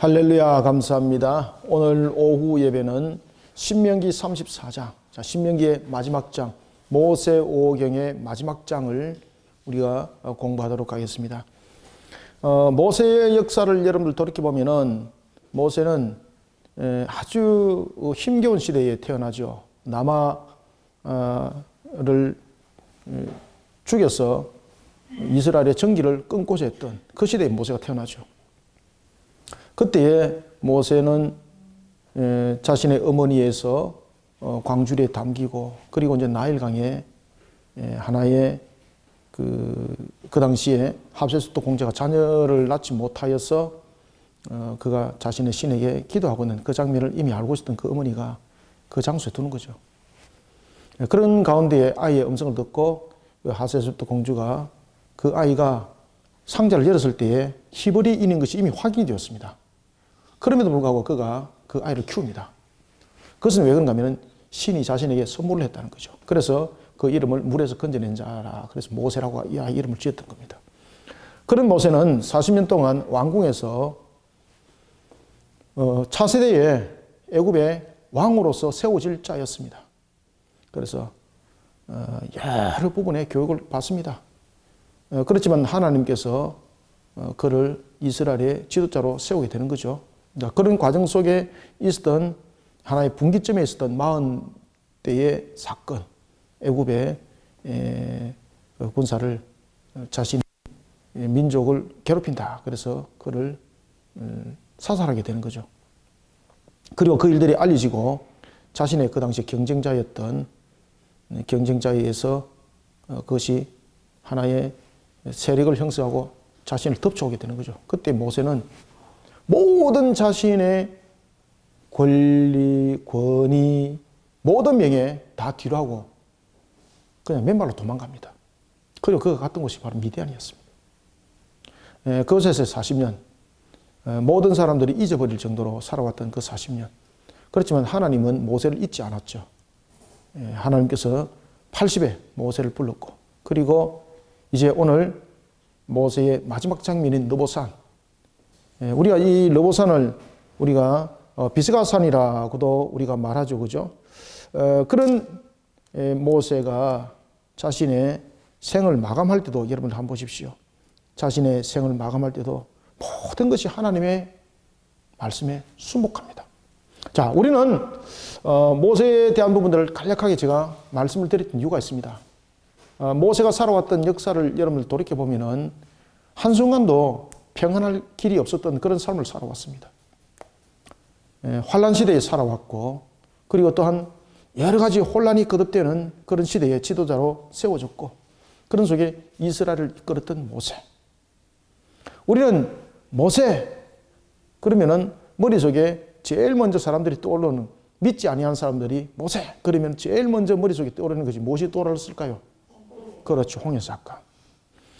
할렐루야, 감사합니다. 오늘 오후 예배는 신명기 34장, 신명기의 마지막 장, 모세 5경의 마지막 장을 우리가 공부하도록 하겠습니다. 모세의 역사를 여러분들 돌이켜보면은 모세는 아주 힘겨운 시대에 태어나죠. 남아를 죽여서 이스라엘의 정기를 끊고자 했던 그 시대에 모세가 태어나죠. 그때에 모세는 자신의 어머니에서 광주리에 담기고, 그리고 이제 나일강에 하나의 그 당시에 합세스토 공자가 자녀를 낳지 못하여서 그가 자신의 신에게 기도하고 있는 그 장면을 이미 알고 있었던 그 어머니가 그 장소에 두는 거죠. 그런 가운데에 아이의 음성을 듣고 그 합세스토 공주가 그 아이가 상자를 열었을 때에 히브리인인 것이 이미 확인이 되었습니다. 그럼에도 불구하고 그가 그 아이를 키웁니다. 그것은 왜 그런가 하면 신이 자신에게 선물을 했다는 거죠. 그래서 그 이름을 물에서 건져낸 자라, 그래서 모세라고 이 아이 이름을 지었던 겁니다. 그런 모세는 40년 동안 왕궁에서 차세대에 애굽의 왕으로서 세워질 자였습니다. 그래서 여러 부분의 교육을 받습니다. 그렇지만 하나님께서 그를 이스라엘의 지도자로 세우게 되는 거죠. 그런 과정 속에 있었던 하나의 분기점에 있었던 40대의 사건, 애굽의 군사를 자신의 민족을 괴롭힌다. 그래서 그를 사살하게 되는 거죠. 그리고 그 일들이 알려지고 자신의 그 당시 경쟁자였던 경쟁자에 의해서 그것이 하나의 세력을 형성하고 자신을 덮쳐오게 되는 거죠. 그때 모세는 모든 자신의 권리, 권위, 모든 명예 다 뒤로 하고 그냥 맨발로 도망갑니다. 그리고 그가 갔던 곳이 바로 미디안이었습니다. 그곳에서 40년, 모든 사람들이 잊어버릴 정도로 살아왔던 그 40년. 그렇지만 하나님은 모세를 잊지 않았죠. 하나님께서 80에 모세를 불렀고, 그리고 이제 오늘 모세의 마지막 장면인 느보산. 우리가 이 느보산을 우리가 비스가산이라고도 우리가 말하죠, 그죠? 그런 모세가 자신의 생을 마감할 때도 여러분 한번 보십시오. 자신의 생을 마감할 때도 모든 것이 하나님의 말씀에 순복합니다. 자, 우리는 모세에 대한 부분들을 간략하게 제가 말씀을 드렸던 이유가 있습니다. 모세가 살아왔던 역사를 여러분들 돌이켜보면은 한순간도 평안할 길이 없었던 그런 삶을 살아왔습니다. 환란 시대에 살아왔고, 그리고 또한 여러 가지 혼란이 거듭되는 그런 시대의 지도자로 세워졌고, 그런 속에 이스라엘을 이끌었던 모세. 우리는 모세 그러면은 머릿속에 제일 먼저 사람들이 떠오르는, 믿지 아니하는 사람들이 모세 그러면 제일 먼저 머릿속에 떠오르는 것이 무엇이 떠올랐을까요? 그렇죠, 홍해 사건.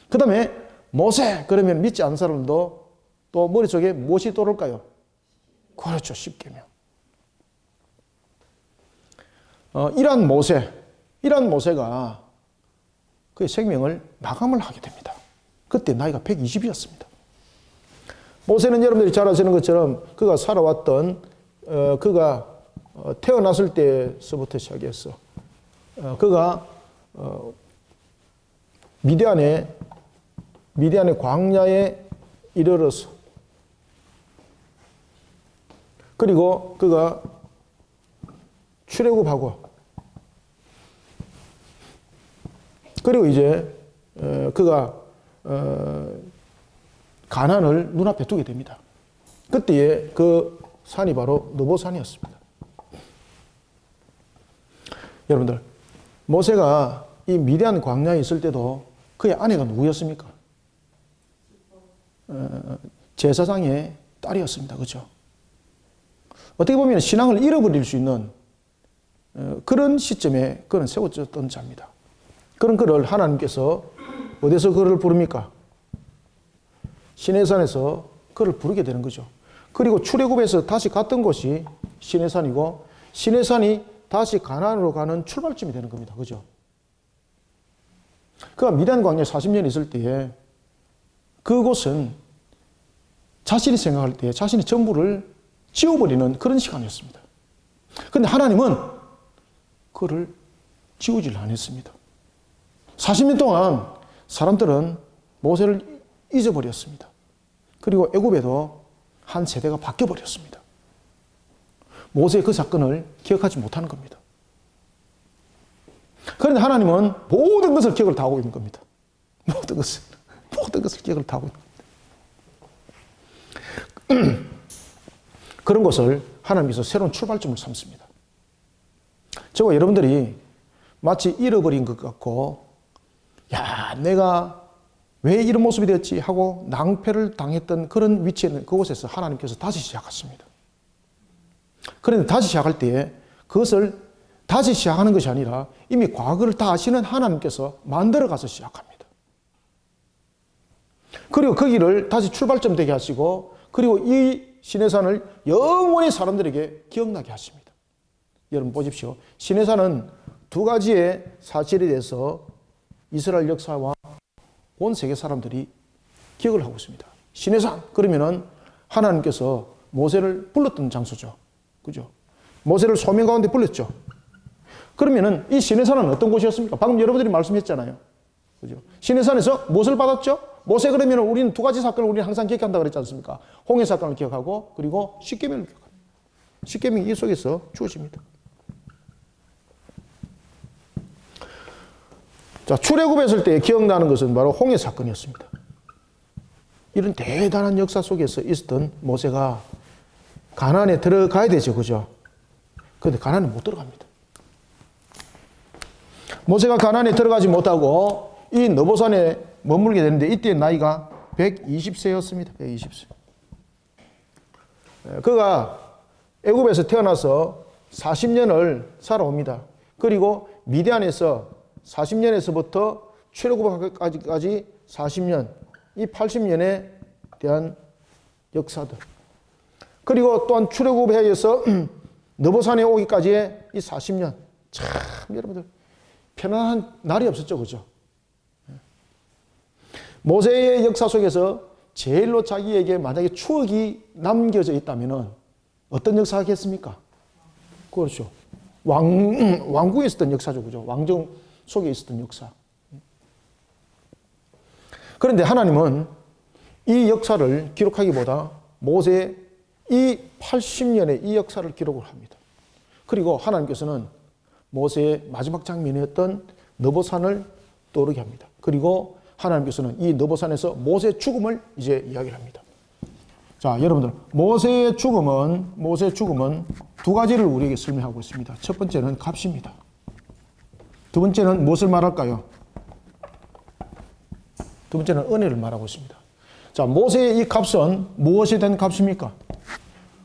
그 다음에 모세 그러면 믿지 않는 사람들도 또 머릿속에 무엇이 떠오를까요? 그렇죠, 십계명. 이러한 모세가 그의 생명을 마감을 하게 됩니다. 그때 나이가 120이었습니다. 모세는 여러분들이 잘 아시는 것처럼 그가 살아왔던 그가 태어났을 때서부터 시작해서 그가 미디안의 광야에 이르러서, 그리고 그가 출애굽하고, 그리고 이제 그가 가나안을 눈앞에 두게 됩니다. 그때의 그 산이 바로 느보산이었습니다. 여러분들, 모세가 이 미디안 광야에 있을 때도 그의 아내가 누구였습니까? 제사장의 딸이었습니다. 그렇죠? 어떻게 보면 신앙을 잃어버릴 수 있는 그런 시점에 그는 세워졌던 자입니다. 그런 그를 하나님께서 어디서 그를 부릅니까? 시내산에서 그를 부르게 되는 거죠. 그리고 출애굽에서 다시 갔던 곳이 시내산이고, 시내산이 다시 가나안으로 가는 출발점이 되는 겁니다. 그죠? 그가 미디안 광야에 40년 있을 때에 그곳은 자신이 생각할 때 자신의 전부를 지워버리는 그런 시간이었습니다. 그런데 하나님은 그를 지우질 않았습니다. 40년 동안 사람들은 모세를 잊어버렸습니다. 그리고 애굽에도 한 세대가 바뀌어버렸습니다. 모세의 그 사건을 기억하지 못하는 겁니다. 그런데 하나님은 모든 것을 기억을 다 하고 있는 겁니다. 모든 것을 기억을 다 하고 있는 겁니다. 그런 것을 하나님께서 새로운 출발점을 삼습니다. 저와 여러분들이 마치 잃어버린 것 같고, 야, 내가 왜 이런 모습이 되었지 하고 낭패를 당했던 그런 위치에 있는 그곳에서 하나님께서 다시 시작하십니다. 그런데 다시 시작할 때에 그것을 다시 시작하는 것이 아니라 이미 과거를 다 아시는 하나님께서 만들어 가서 시작합니다. 그리고 그 길을 다시 출발점 되게 하시고, 그리고 이 시내산을 영원히 사람들에게 기억나게 하십니다. 여러분 보십시오. 시내산은 두 가지의 사실에 대해서 이스라엘 역사와 온 세계 사람들이 기억을 하고 있습니다. 시내산, 그러면은 하나님께서 모세를 불렀던 장소죠. 그죠? 모세를 소명 가운데 불렀죠. 그러면은 이 시내산은 어떤 곳이었습니까? 방금 여러분들이 말씀했잖아요. 그죠? 시내산에서 무엇을 받았죠? 모세, 그러면 우리는 두 가지 사건을 우리는 항상 기억한다 그랬지 않습니까? 홍해 사건을 기억하고, 그리고 십계명을 기억합니다. 십계명이 이 속에서 주어집니다. 자, 출애굽했을 때 기억나는 것은 바로 홍해 사건이었습니다. 이런 대단한 역사 속에서 있었던 모세가 가나안에 들어가야 되죠. 그죠? 그런데 가나안에 못 들어갑니다. 모세가 가나안에 들어가지 못하고 이 느보산에 머물게 되는데, 이때 나이가 120세였습니다. 120세. 그가 애굽에서 태어나서 40년을 살아옵니다. 그리고 미디안에서 40년에서부터 출애굽까지 40년, 이 80년에 대한 역사들. 그리고 또한 출애굽해에서 느보산에 오기까지의 이 40년. 참 여러분들 편안한 날이 없었죠. 그죠? 모세의 역사 속에서 제일로 자기에게 만약에 추억이 남겨져 있다면 어떤 역사겠습니까? 그렇죠. 왕국에 있었던 역사죠. 그죠? 왕정 속에 있었던 역사. 그런데 하나님은 이 역사를 기록하기보다 모세의 이 80년의 이 역사를 기록을 합니다. 그리고 하나님께서는 모세의 마지막 장면이었던 느보산을 떠오르게 합니다. 그리고 하나님께서는 이 느보산에서 모세의 죽음을 이제 이야기를 합니다. 자, 여러분들, 모세의 죽음은 두 가지를 우리에게 설명하고 있습니다. 첫 번째는 값입니다. 두 번째는 무엇을 말할까요? 두 번째는 은혜를 말하고 있습니다. 자, 모세의 이 값은 무엇에 대한 값입니까?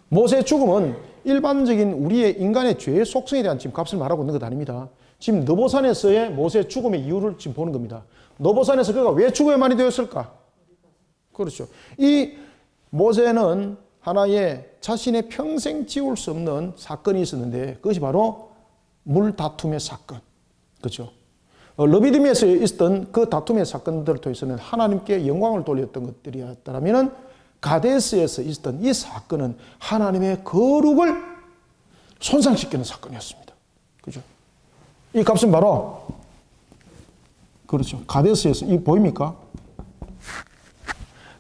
모세의 죽음은 일반적인 우리의 인간의 죄의 속성에 대한 지금 값을 말하고 있는 것 아닙니다. 지금 느보산에서의 모세의 죽음의 이유를 지금 보는 겁니다. 느보산에서 그가 왜 죽어야만이 되었을까? 그렇죠. 이 모세는 하나의 자신의 평생 지울 수 없는 사건이 있었는데, 그것이 바로 물 다툼의 사건. 그렇죠. 르비딤에서 있었던 그 다툼의 사건들을 통해서는 하나님께 영광을 돌렸던 것들이었다면, 가데스에서 있었던 이 사건은 하나님의 거룩을 손상시키는 사건이었습니다. 그죠? 이 값은 바로, 그렇죠. 가데스에서, 이 보입니까?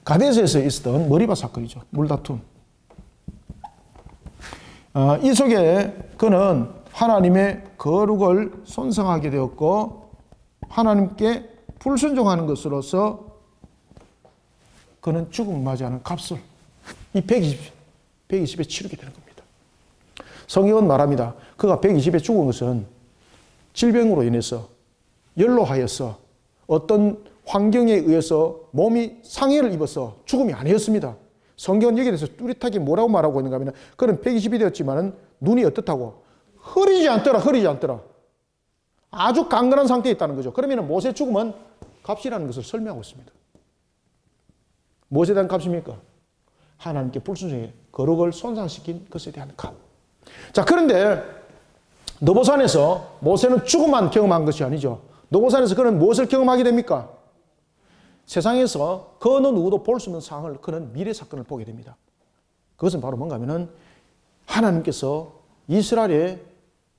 가데스에서 있었던 머리바 사건이죠. 물다툼. 이 속에 그는 하나님의 거룩을 손상하게 되었고, 하나님께 불순종하는 것으로서 그는 죽음을 맞이하는 값을 이 120에 치르게 되는 겁니다. 성경은 말합니다. 그가 120에 죽은 것은 질병으로 인해서, 연로하여서, 어떤 환경에 의해서 몸이 상해를 입어서 죽음이 아니었습니다. 성경은 여기에 대해서 뚜렷하게 뭐라고 말하고 있는가 하면, 그는 120이 되었지만 눈이 어떻다고? 흐리지 않더라. 아주 강건한 상태에 있다는 거죠. 그러면 모세의 죽음은 값이라는 것을 설명하고 있습니다. 무엇에 대한 값입니까? 하나님께 불순종의 거룩을 손상시킨 것에 대한 값. 자, 그런데 느보산에서 모세는 죽음만 경험한 것이 아니죠. 느보산에서 그는 무엇을 경험하게 됩니까? 세상에서 그 어느 누구도 볼 수 없는 상황을, 그는 미래 사건을 보게 됩니다. 그것은 바로 뭔가 하면은 하나님께서 이스라엘에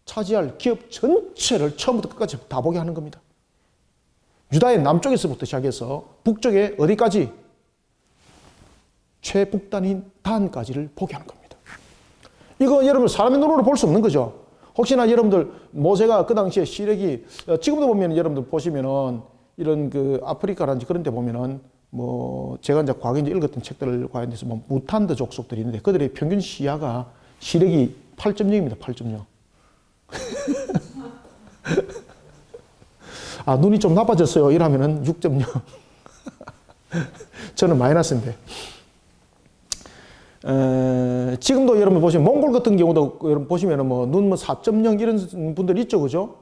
차지할 기업 전체를 처음부터 끝까지 다 보게 하는 겁니다. 유다의 남쪽에서부터 시작해서 북쪽에 어디까지? 최북단인 단까지를 보게 하는 겁니다. 이거 여러분 사람의 눈으로 볼 수 없는 거죠. 혹시나 여러분들 모세가 그 당시에 시력이, 지금도 보면 여러분들 보시면은 이런 그 아프리카라든지 그런 데 보면은 뭐 제가 이제 과거에 이제 읽었던 책들 관련해서 뭐 무탄드 족속들이 있는데 그들의 평균 시야가 시력이 8.0입니다. 8.0. 아, 눈이 좀 나빠졌어요. 이러면은 6.0. 저는 마이너스인데. 지금도 여러분 보시면 몽골 같은 경우도 여러분 보시면은 뭐 눈 뭐 4.0 이런 분들 있죠, 그죠?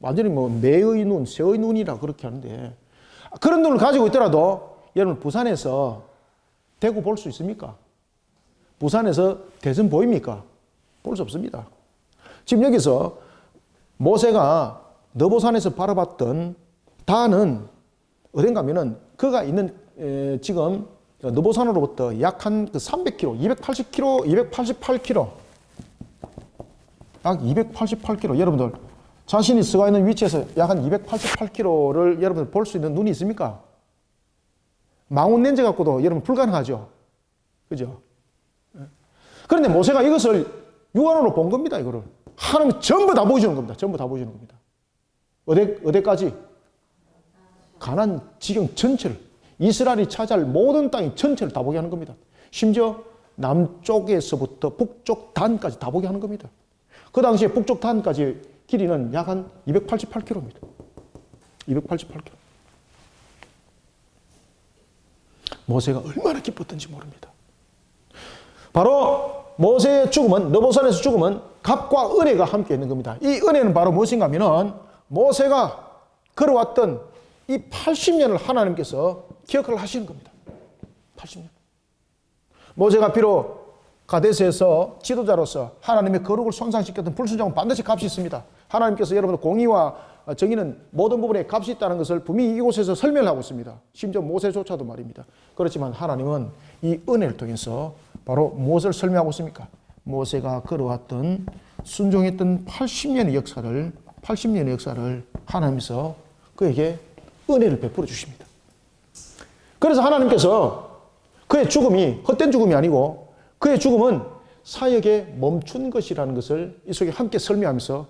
완전히 뭐 매의 눈, 새의 눈이라 그렇게 하는데 그런 눈을 가지고 있더라도 여러분 부산에서 대구 볼 수 있습니까? 부산에서 대전 보입니까? 볼 수 없습니다. 지금 여기서 모세가 너보산에서 바라봤던 단은 어딘가 하면은 그가 있는 지금 너보산으로부터 약 한 300km, 280km, 288km, 약 288km. 여러분들 자신이 서가 있는 위치에서 약 한 288km를 여러분들 볼 수 있는 눈이 있습니까? 망원 렌즈 갖고도 여러분 불가능하죠. 그죠? 그런데 모세가 이것을 육안으로 본 겁니다. 이거를 하나님 전부 다 보여주는 겁니다. 전부 다 보여주는 겁니다. 어디까지? 가나안 지경 전체를, 이스라엘이 차지할 모든 땅의 전체를 다 보게 하는 겁니다. 심지어 남쪽에서부터 북쪽 단까지 다 보게 하는 겁니다. 그 당시에 북쪽 단까지 길이는 약 한 288km입니다. 288km. 모세가 얼마나 기뻤던지 모릅니다. 바로 모세의 죽음은, 너보산에서 죽음은 갑과 은혜가 함께 있는 겁니다. 이 은혜는 바로 무엇인가 하면은 모세가 걸어왔던 이 80년을 하나님께서 기억을 하시는 겁니다. 80년. 모세가 비록 가데스에서 지도자로서 하나님의 거룩을 손상시켰던 불순종은 반드시 값이 있습니다. 하나님께서 여러분들 공의와 정의는 모든 부분에 값이 있다는 것을 분명히 이곳에서 설명을 하고 있습니다. 심지어 모세조차도 말입니다. 그렇지만 하나님은 이 은혜를 통해서 바로 무엇을 설명하고 있습니까? 모세가 걸어왔던 순종했던 80년의 역사를 하나님께서 그에게 은혜를 베풀어 주십니다. 그래서 하나님께서 그의 죽음이 헛된 죽음이 아니고 그의 죽음은 사역에 멈춘 것이라는 것을 이 속에 함께 설명하면서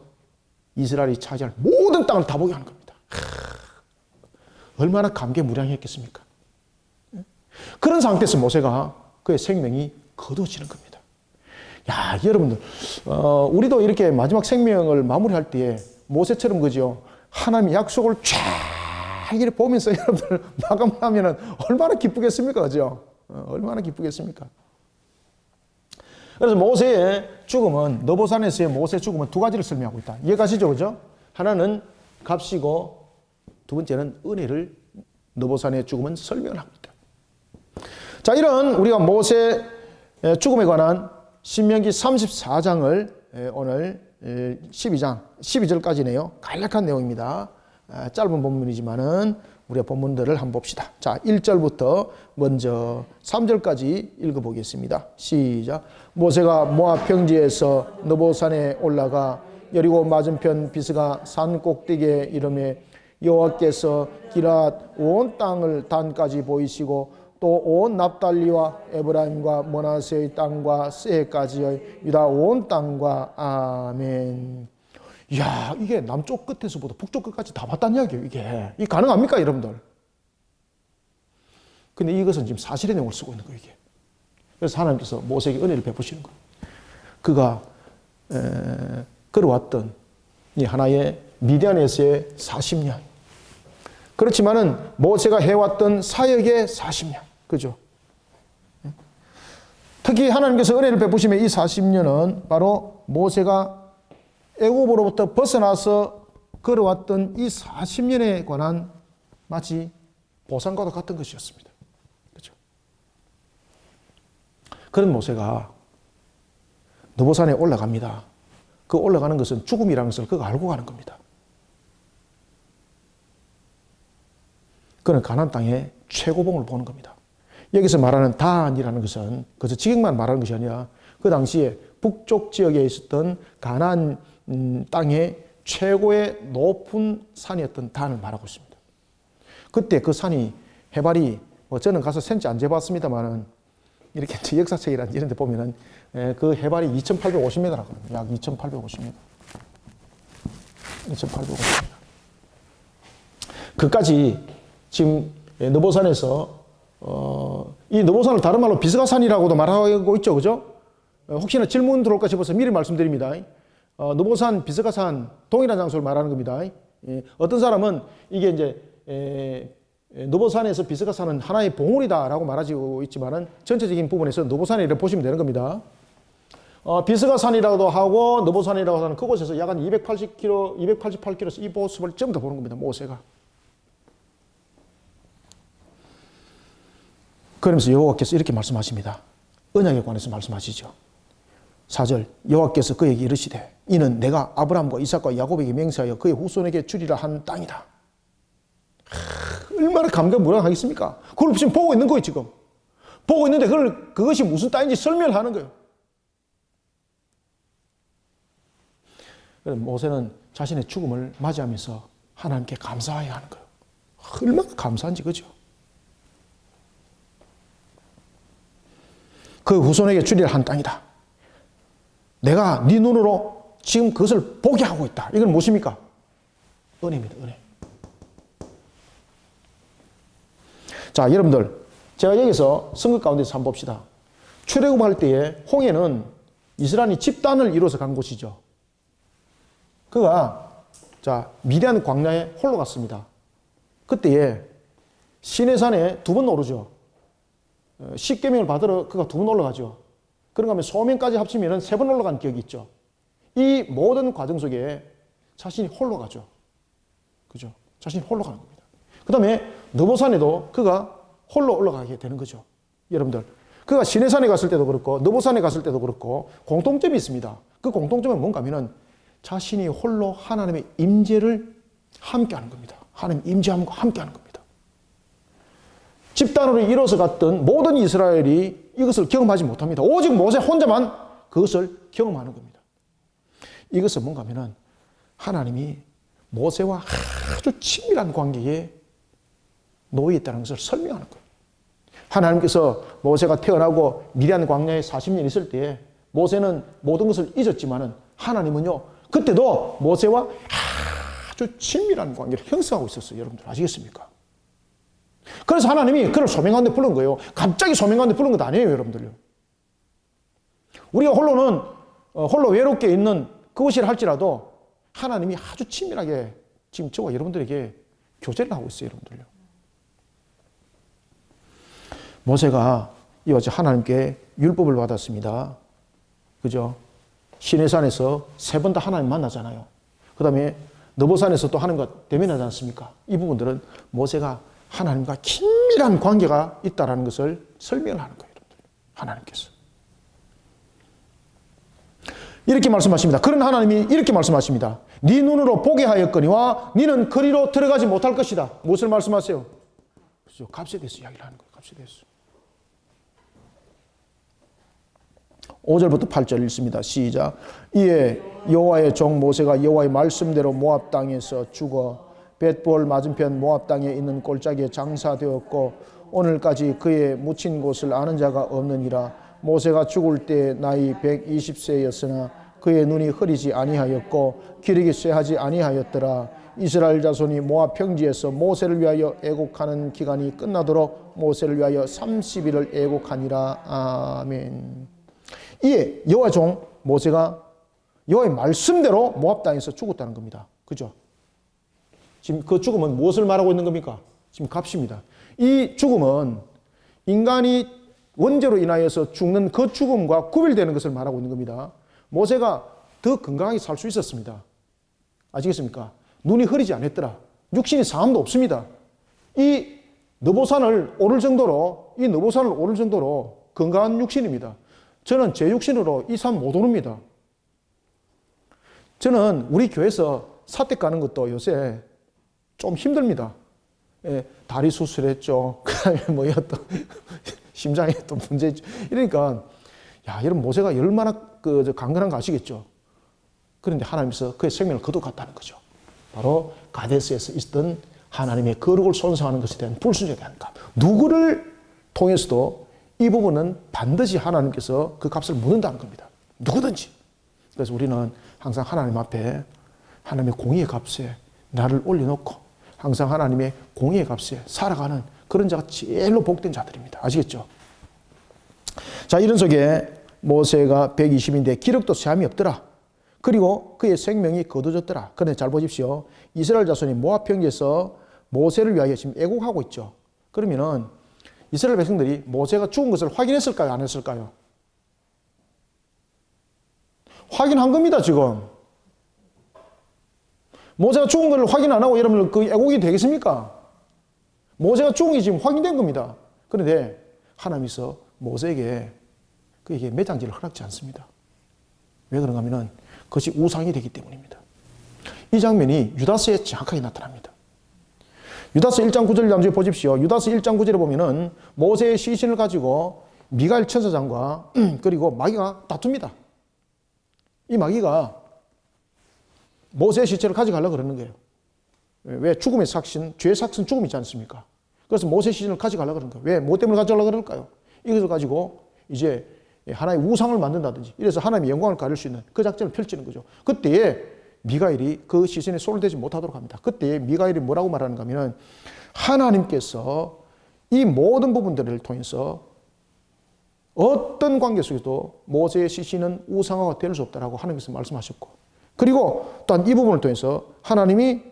이스라엘이 차지할 모든 땅을 다 보게 하는 겁니다. 얼마나 감개무량했겠습니까? 그런 상태에서 모세가 그의 생명이 거두어지는 겁니다. 야, 여러분들, 우리도 이렇게 마지막 생명을 마무리할 때에 모세처럼 그죠? 하나님의 약속을 쫙 이렇게 보면서 여러분들 마감을 하면은 얼마나 기쁘겠습니까? 그죠? 얼마나 기쁘겠습니까? 그래서 모세의 죽음은, 너보산에서의 모세의 죽음은 두 가지를 설명하고 있다. 이해가시죠? 그죠? 하나는 값이고 두 번째는 은혜를 너보산의 죽음은 설명을 합니다. 자, 이런 우리가 모세 죽음에 관한 신명기 34장을 오늘 12절까지네요. 간략한 내용입니다. 짧은 본문이지만은 우리가 본문들을 한번 봅시다. 자, 1절부터 먼저 3절까지 읽어보겠습니다. 시작. 모세가 모압 평지에서 너보산에 올라가 여리고 맞은편 비스가 산 꼭대기에 이르매 여호와께서 기랏 온 땅을 단까지 보이시고 또 온 납달리와 에브라임과 므낫세의 땅과 세까지의 유다 온 땅과 아멘. 이야, 이게 남쪽 끝에서부터 북쪽 끝까지 다 봤다는 이야기예요. 이게 가능합니까, 여러분들? 근데 이것은 지금 사실의 내용을 쓰고 있는 거예요, 이게. 그래서 하나님께서 모세에게 은혜를 베푸시는 거예요. 그가 걸어왔던 이 하나의 미디안에서의 40년. 그렇지만은 모세가 해왔던 사역의 40년. 그죠? 특히 하나님께서 은혜를 베푸시면 이 40년은 바로 모세가 애굽으로부터 벗어나서 걸어왔던 이 40년에 관한 마치 보상과도 같은 것이었습니다. 그렇죠? 그런 모세가 너보산에 올라갑니다. 그 올라가는 것은 죽음이라는 것을 그가 알고 가는 겁니다. 그는 가나안 땅의 최고봉을 보는 겁니다. 여기서 말하는 단이라는 것은 그저 지경만 말하는 것이 아니라 그 당시에 북쪽 지역에 있었던 가나안 땅의 최고의 높은 산이었던 단을 말하고 있습니다. 그때 그 산이 해발이 저는 가서 센치 안 재봤습니다만은 이렇게 역사책이나 이런 데 보면은 그 해발이 2,850m라고 합니다. 약 2,850m. 2,850m. 그까지 지금 느보산에서 이 느보산을 다른 말로 비스가산이라고도 말하고 있죠. 그죠? 혹시나 질문 들어올까 싶어서 미리 말씀드립니다. 느보산, 비스가산 동일한 장소를 말하는 겁니다. 어떤 사람은 이게 이제 느보산에서 비스가산은 하나의 봉우리다라고 말하고 있지만은 전체적인 부분에서 느보산에 이렇게 보시면 되는 겁니다. 비스가산이라고도 하고 느보산이라고 하는 그곳에서 약 한 280km, 288km에서 이 모습을 전부 다 보는 겁니다. 모세가. 그러면서 여호와께서 이렇게 말씀하십니다. 언약에 관해서 말씀하시죠. 4절 여호와께서 그에게 이르시되 이는 내가 아브라함과 이삭과 야곱에게 맹세하여 그의 후손에게 주리라 한 땅이다. 얼마나 감격무량하겠습니까? 그걸 지금 보고 있는 거예요. 지금 보고 있는데 그것이 무슨 땅인지 설명을 하는 거예요. 모세는 자신의 죽음을 맞이하면서 하나님께 감사해야 하는 거예요. 얼마나 감사한지 그죠? 그 후손에게 주리라 한 땅이다. 내가 네 눈으로 지금 그것을 보게 하고 있다. 이건 무엇입니까? 은혜입니다. 은혜. 자, 여러분들 제가 여기서 선거 가운데서 한번 봅시다. 출애굽할 때에 홍해는 이스라엘이 집단을 이루어서 간 곳이죠. 그가 미디안 광야에 홀로 갔습니다. 그때에 시내산에 2번 오르죠. 십계명을 받으러 그가 2번 올라가죠. 그런가 하면 소명까지 합치면 3번 올라간 기억이 있죠. 이 모든 과정 속에 자신이 홀로 가죠. 그죠? 자신이 홀로 가는 겁니다. 그 다음에 느보산에도 그가 홀로 올라가게 되는 거죠. 여러분들, 그가 시내산에 갔을 때도 그렇고 느보산에 갔을 때도 그렇고 공통점이 있습니다. 그 공통점은 뭔가 하면은 자신이 홀로 하나님의 임재를 함께하는 겁니다. 하나님 임재함과 함께하는 겁니다. 집단으로 이뤄서 갔던 모든 이스라엘이 이것을 경험하지 못합니다. 오직 모세 혼자만 그것을 경험하는 겁니다. 이것은 뭔가 하면은 하나님이 모세와 아주 친밀한 관계에 놓여 있다는 것을 설명하는 거예요. 하나님께서 모세가 태어나고 미디안 광야에 40년 있을 때에 모세는 모든 것을 잊었지만은 하나님은요, 그때도 모세와 아주 친밀한 관계를 형성하고 있었어요. 여러분들 아시겠습니까? 그래서 하나님이 그를 소명 가운데 부른 거예요. 갑자기 소명 가운데 부른 것도 아니에요, 여러분들요. 우리가 홀로 외롭게 있는 그것이라 할지라도 하나님이 아주 친밀하게 지금 저와 여러분들에게 교제를 하고 있어요, 여러분들요. 모세가 이와 같이 하나님께 율법을 받았습니다. 그죠? 시내산에서 3번 다 하나님 만나잖아요. 그 다음에 느보산에서 또 하나님과 대면하지 않습니까? 이 부분들은 모세가 하나님과 긴밀한 관계가 있다는 것을 설명을 하는 거예요. 여러분들. 하나님께서. 이렇게 말씀하십니다. 그런 하나님이 이렇게 말씀하십니다. 네 눈으로 보게 하였거니와 너는 그리로 들어가지 못할 것이다. 무엇을 말씀하세요? 그렇죠. 값에 대해서 이야기를 하는 거예요. 값에 대해서. 5절부터 8절 읽습니다. 시작. 이에 여호와의 종 모세가 여호와의 말씀대로 모압 땅에서 죽어 벳볼 맞은편 모압 땅에 있는 골짜기에 장사되었고 오늘까지 그의 묻힌 곳을 아는 자가 없느니라. 모세가 죽을 때 나이 120세였으나 그의 눈이 흐리지 아니하였고 기력이 쇠하지 아니하였더라. 이스라엘 자손이 모압 평지에서 모세를 위하여 애곡하는 기간이 끝나도록 모세를 위하여 30일을 애곡하니라. 아멘. 이에 여호와 종 모세가 여호와의 말씀대로 모압 땅에서 죽었다는 겁니다. 그죠? 지금 그 죽음은 무엇을 말하고 있는 겁니까? 지금 값입니다. 이 죽음은 인간이 원죄로 인하여서 죽는 그 죽음과 구별되는 것을 말하고 있는 겁니다. 모세가 더 건강하게 살 수 있었습니다. 아시겠습니까? 눈이 흐리지 않았더라. 육신이 상함도 없습니다. 이 느보산을 오를 정도로 건강한 육신입니다. 저는 제 육신으로 이 산 못 오릅니다. 저는 우리 교회에서 사택 가는 것도 요새 좀 힘듭니다. 다리 수술했죠. 그다음에 뭐 어떤 심장에 또 문제 있죠. 이러니까 야, 여러분 모세가 얼마나 강건한 거 아시겠죠? 그런데 하나님께서 그의 생명을 거둬갔다는 거죠. 바로 가데스에서 있었던 하나님의 거룩을 손상하는 것에 대한 불순종에 대한 값. 누구를 통해서도 이 부분은 반드시 하나님께서 그 값을 묻는다는 겁니다. 누구든지. 그래서 우리는 항상 하나님 앞에 하나님의 공의의 값에 나를 올려놓고 항상 하나님의 공의의 값에 살아가는 그런 자가 제일로 복된 자들입니다. 아시겠죠? 자, 이런 속에 모세가 120인데 기력도 쇠함이 없더라. 그리고 그의 생명이 거두졌더라. 그런데 잘 보십시오. 이스라엘 자손이 모압 평지에서 모세를 위하여 지금 애곡하고 있죠. 그러면은 이스라엘 백성들이 모세가 죽은 것을 확인했을까요? 안 했을까요? 확인한 겁니다, 지금. 모세가 죽은 것을 확인 안 하고 여러분들 그 애곡이 되겠습니까? 모세가 죽은 게 지금 확인된 겁니다. 그런데 하나님께서 모세에게 그에게 매장지를 허락지 않습니다. 왜 그런가 하면은 그것이 우상이 되기 때문입니다. 이 장면이 유다서에 정확하게 나타납니다. 유다서 1장 9절 잠시 보십시오. 유다서 1장 9절에 보면은 모세의 시신을 가지고 미가엘 천사장과 그리고 마귀가 다툽니다. 이 마귀가 모세의 시체를 가져가려고 그러는 거예요. 왜? 죽음의 삭신, 죄의 삭신 죽음이 있지 않습니까? 그래서 모세의 시신을 가져가려고 그러는 거예요. 왜? 뭐 때문에 가져가려고 그럴까요? 이것을 가지고 이제 하나의 우상을 만든다든지 이래서 하나님의 영광을 가릴 수 있는 그 작전을 펼치는 거죠. 그때에 미가엘이 그 시신에 손을 대지 못하도록 합니다. 그때 미가엘이 뭐라고 말하는가 하면 하나님께서 이 모든 부분들을 통해서 어떤 관계 속에서도 모세의 시신은 우상화가 될 수 없다라고 하나님께서 말씀하셨고, 그리고 또한 이 부분을 통해서 하나님이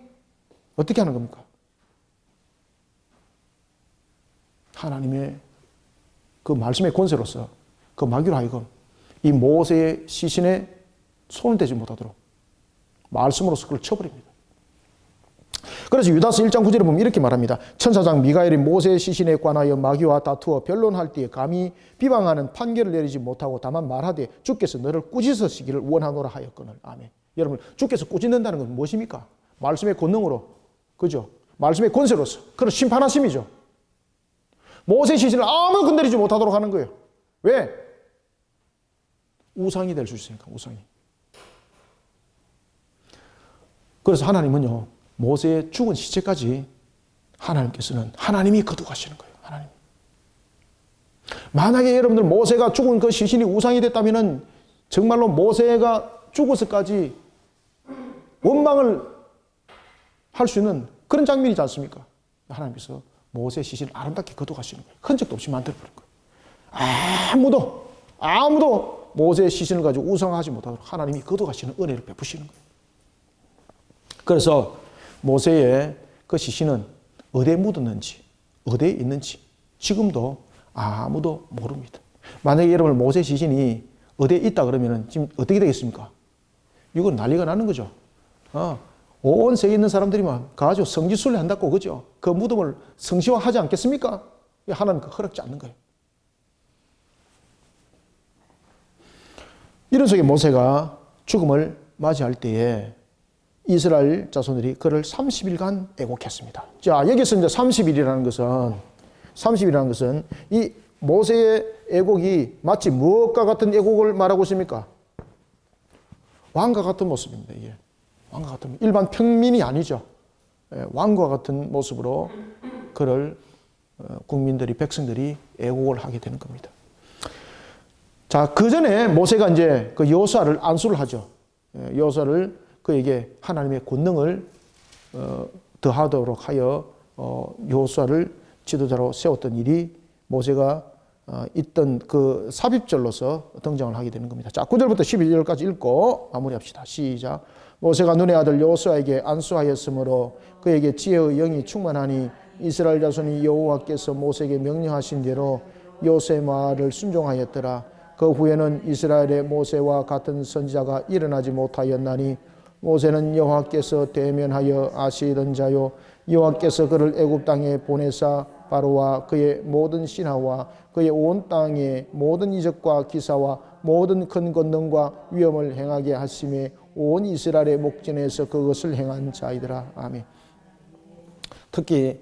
어떻게 하는 겁니까? 하나님의 그 말씀의 권세로서 그 마귀로 하여금 이 모세의 시신에 손을 대지 못하도록 말씀으로서 그걸 쳐버립니다. 그래서 유다서 1장 9절에 보면 이렇게 말합니다. 천사장 미가엘이 모세의 시신에 관하여 마귀와 다투어 변론할 때에 감히 비방하는 판결을 내리지 못하고 다만 말하되 주께서 너를 꾸짖으시기를 원하노라 하였거늘. 아멘. 여러분, 주께서 꾸짖는다는 건 무엇입니까? 말씀의 권능으로, 그죠? 말씀의 권세로서 그런 심판하심이죠. 모세의 시신을 아무 건드리지 못하도록 하는 거예요. 왜? 우상이 될 수 있으니까, 우상이. 그래서 하나님은요, 모세의 죽은 시체까지 하나님께서는 하나님이 거두가시는 거예요. 하나님. 만약에 여러분들 모세가 죽은 그 시신이 우상이 됐다면 정말로 모세가 죽어서까지 원망을 할 수 있는 그런 장면이지 않습니까? 하나님께서 모세의 시신을 아름답게 거두가시는 거예요. 흔적도 없이 만들어버린 거예요. 아무도 모세의 시신을 가지고 우상하지 못하도록 하나님이 거두가시는 은혜를 베푸시는 거예요. 그래서 모세의 그 시신은 어디에 묻었는지, 어디에 있는지 지금도 아무도 모릅니다. 만약에 여러분 모세 시신이 어디에 있다 그러면 지금 어떻게 되겠습니까? 이건 난리가 나는 거죠. 온 세계에 있는 사람들이 막 가지고 성지순례 한다고, 그죠? 그 무덤을 성시화하지 않겠습니까? 하나님 그 허락지 않는 거예요. 이런 속에 모세가 죽음을 맞이할 때에 이스라엘 자손들이 그를 30일간 애곡했습니다. 자, 여기서 이제 30일이라는 것은 이 모세의 애곡이 마치 무엇과 같은 애곡을 말하고 있습니까? 왕과 같은 모습입니다. 이게. 왕과 같은, 일반 평민이 아니죠. 왕과 같은 모습으로 그를 국민들이, 백성들이 애곡을 하게 되는 겁니다. 자, 그 전에 모세가 이제 그 여호수아를 안수를 하죠. 여호수아를 그에게 하나님의 권능을 더하도록 하여 여호수아를 지도자로 세웠던 일이 모세가 있던 그 삽입절로서 등장을 하게 되는 겁니다. 자, 9절부터 11절까지 읽고 마무리합시다. 시작. 모세가 눈의 아들 여호수아에게 안수하였으므로 그에게 지혜의 영이 충만하니 이스라엘 자손이 여호와께서 모세에게 명령하신 대로 여호수아의 말을 순종하였더라. 그 후에는 이스라엘의 모세와 같은 선지자가 일어나지 못하였나니 모세는 여호와께서 대면하여 아시던 자요 여호와께서 그를 애굽 땅에 보내사 바로와 그의 모든 신하와 그의 온 땅의 모든 이적과 기사와 모든 큰 권능과 위엄을 행하게 하심에 온 이스라엘의 목전에서 그것을 행한 자이더라. 아멘. 특히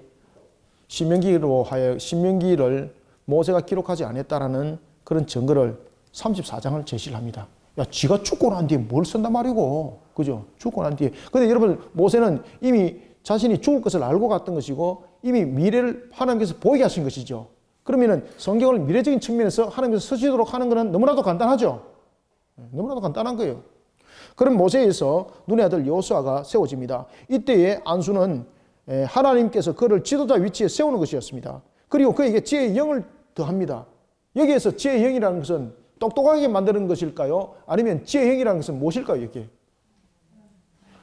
신명기를 모세가 기록하지 않았다라는 그런 증거를 34장을 제시를 합니다. 야, 지가 죽고 난 뒤에 뭘 쓴단 말이고, 그죠? 죽고 난 뒤에. 근데 여러분, 모세는 이미 자신이 죽을 것을 알고 갔던 것이고, 이미 미래를 하나님께서 보이게 하신 것이죠. 그러면은 성경을 미래적인 측면에서 하나님께서 쓰시도록 하는 것은 너무나도 간단하죠. 너무나도 간단한 거예요. 그럼 모세에 의해서 눈의 아들 여호수아가 세워집니다. 이때의 안수는 하나님께서 그를 지도자 위치에 세우는 것이었습니다. 그리고 그에게 지혜의 영을 더합니다. 여기에서 지혜의 영이라는 것은 똑똑하게 만드는 것일까요? 아니면 지혜의 영이라는 것은 무엇일까요? 이게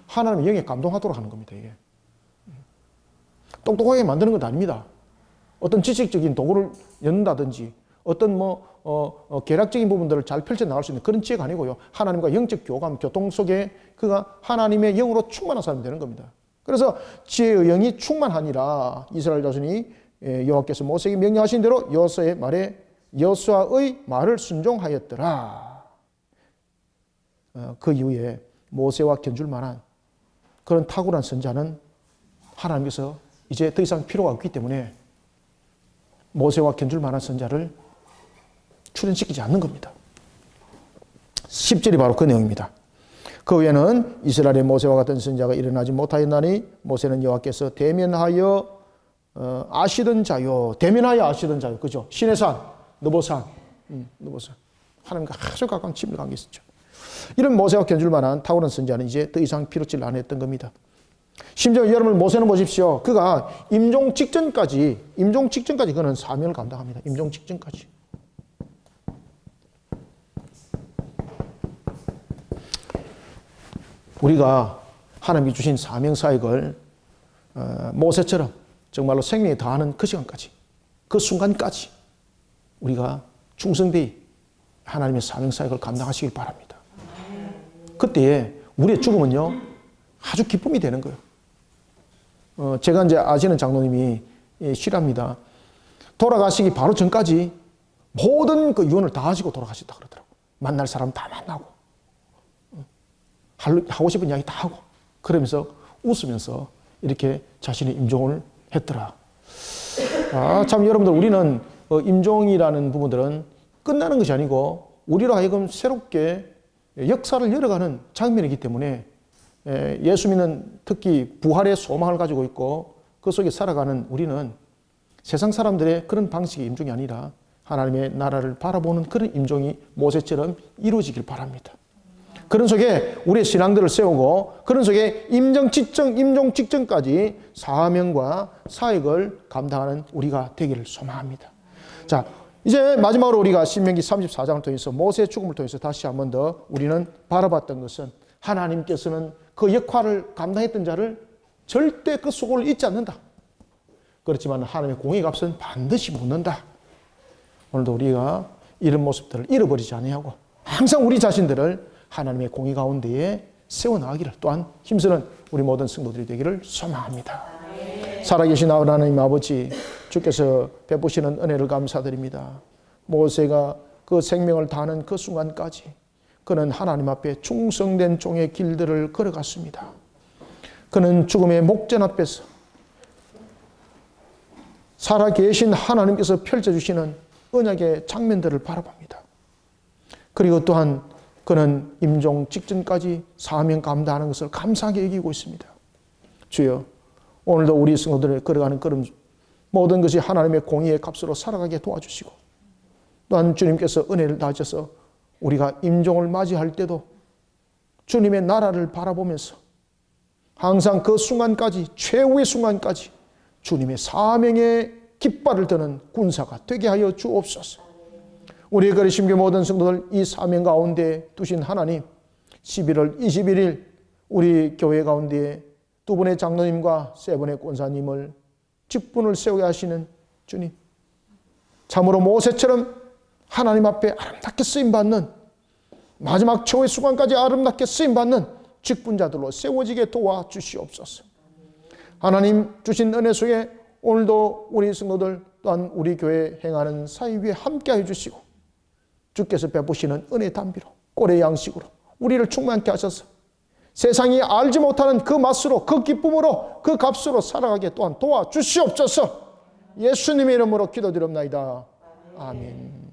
하나님의 영에 감동하도록 하는 겁니다. 이게 똑똑하게 만드는 것 아닙니다. 어떤 지식적인 도구를 연다든지 어떤 계략적인 부분들을 잘 펼쳐나갈 수 있는 그런 지혜가 아니고요. 하나님과 영적 교감, 교통 속에 그가 하나님의 영으로 충만한 사람이 되는 겁니다. 그래서 지혜의 영이 충만하니라 이스라엘 자손이 여호와께서 모세에게 명령하신 대로 여호수아의 말을 순종하였더라. 그 이후에 모세와 견줄 만한 그런 탁월한 선자는 하나님께서 이제 더 이상 필요가 없기 때문에 모세와 견줄 만한 선자를 출현시키지 않는 겁니다. 10절이 바로 그 내용입니다. 그 후에는 이스라엘의 모세와 같은 선자가 일어나지 못하였나니 모세는 여호와께서 대면하여 아시던 자요. 대면하여 아시던 자요. 그죠? 시내산, 느보산. 하나님과 아주 가까운 친밀 관계 있었죠. 이런 모세와 견줄 만한 탁월한 선자는 이제 더 이상 필요치를 안 했던 겁니다. 심지어 여러분 모세는 보십시오. 그가 임종 직전까지 그는 사명을 감당합니다. 임종 직전까지. 우리가 하나님이 주신 사명 사역을 모세처럼 정말로 생명에 다하는 그 시간까지, 그 순간까지 우리가 충성되이 하나님의 사명 사역을 감당하시길 바랍니다. 그때에 우리의 죽음은요 아주 기쁨이 되는 거예요. 제가 이제 아시는 장로님이 실합니다. 돌아가시기 바로 전까지 모든 그 유언을 다 하시고 돌아가셨다 그러더라고요. 만날 사람 다 만나고 하고 싶은 이야기 다 하고 그러면서 웃으면서 이렇게 자신의 임종을 했더라. 참 여러분들 우리는 임종이라는 부분들은 끝나는 것이 아니고 우리로 하여금 새롭게 역사를 열어가는 장면이기 때문에 예수 믿는 특히 부활의 소망을 가지고 있고 그 속에 살아가는 우리는 세상 사람들의 그런 방식의 임종이 아니라 하나님의 나라를 바라보는 그런 임종이 모세처럼 이루어지길 바랍니다. 그런 속에 우리의 신앙들을 세우고 그런 속에 임종 직전까지 사명과 사역을 감당하는 우리가 되기를 소망합니다. 자, 이제 마지막으로 우리가 신명기 34장을 통해서 모세의 죽음을 통해서 다시 한 번 더 우리는 바라봤던 것은 하나님께서는 그 역할을 감당했던 자를 절대 그 수고를 잊지 않는다. 그렇지만 하나님의 공의 값은 반드시 묻는다. 오늘도 우리가 이런 모습들을 잃어버리지 아니하고 항상 우리 자신들을 하나님의 공의 가운데에 세워나가기를 또한 힘쓰는 우리 모든 성도들이 되기를 소망합니다. 살아계신 하나님 아버지, 주께서 베푸시는 은혜를 감사드립니다. 모세가 그 생명을 다하는 그 순간까지 그는 하나님 앞에 충성된 종의 길들을 걸어갔습니다. 그는 죽음의 목전 앞에서 살아계신 하나님께서 펼쳐주시는 언약의 장면들을 바라봅니다. 그리고 또한 그는 임종 직전까지 사명 감당하는 것을 감사하게 여기고 있습니다. 주여, 오늘도 우리 성도들을 걸어가는 걸음 모든 것이 하나님의 공의의 값으로 살아가게 도와주시고 또한 주님께서 은혜를 다하셔서 우리가 임종을 맞이할 때도 주님의 나라를 바라보면서 항상 그 순간까지 최후의 순간까지 주님의 사명의 깃발을 드는 군사가 되게 하여 주옵소서. 우리의 거리 심교 모든 성도들 이 사명 가운데 두신 하나님, 11월 21일 우리 교회 가운데 두 분의 장로님과 세 분의 권사님을 직분을 세우게 하시는 주님, 참으로 모세처럼 하나님 앞에 아름답게 쓰임받는 마지막 최후의 순간까지 아름답게 쓰임받는 직분자들로 세워지게 도와주시옵소서. 하나님 주신 은혜 속에 오늘도 우리 성도들 또한 우리 교회에 행하는 사역 위에 함께해 주시고 주께서 베푸시는 은혜 담비로 꼴의 양식으로 우리를 충만케 하셔서 세상이 알지 못하는 그 맛으로 그 기쁨으로 그 값으로 살아가게 또한 도와주시옵소서. 예수님의 이름으로 기도드립니다. 아멘.